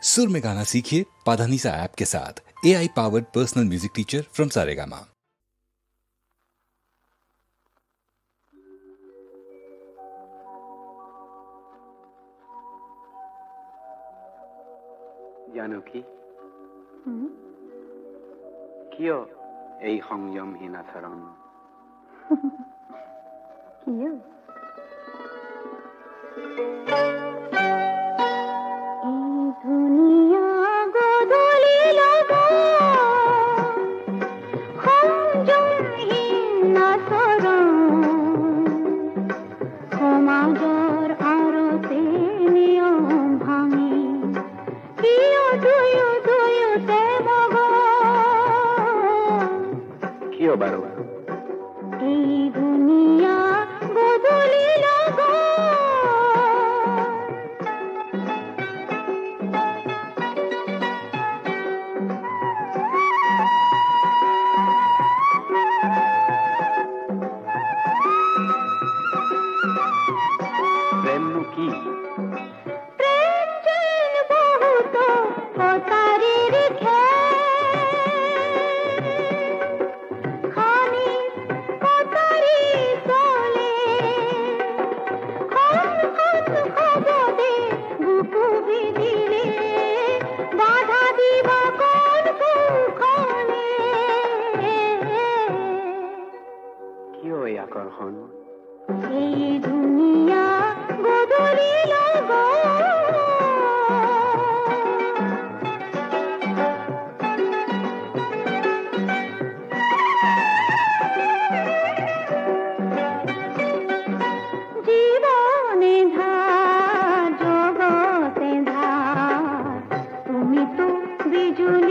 सुर में गाना सीखिए पाधानीसा ऐप के साथ। AI powered personal music teacher from Saregama. জানো কি কিয় এই সংযমহীন আচৰণ? কিয় এই দুনিয়া গদলি লগা সংযমহীন আচৰণ সমাজৰ আৰতে নিয়ম ভাঙি কিয় দুয়োতে মগন কিয় বাৰু এই দুনিয়া বদলি লগা প্ৰেমনো কি? প্রেম যেন বহুত অতারির খানি অতারি চলে খবদে বুকু বিদিলে বাধা দিবা কোন কুখনে কিয় এই আকৰ্ষণ? এই দুনিয়া বদলি লগা জীবনে ধাৰ জগতে ধাৰ তুমি তো বিজুলি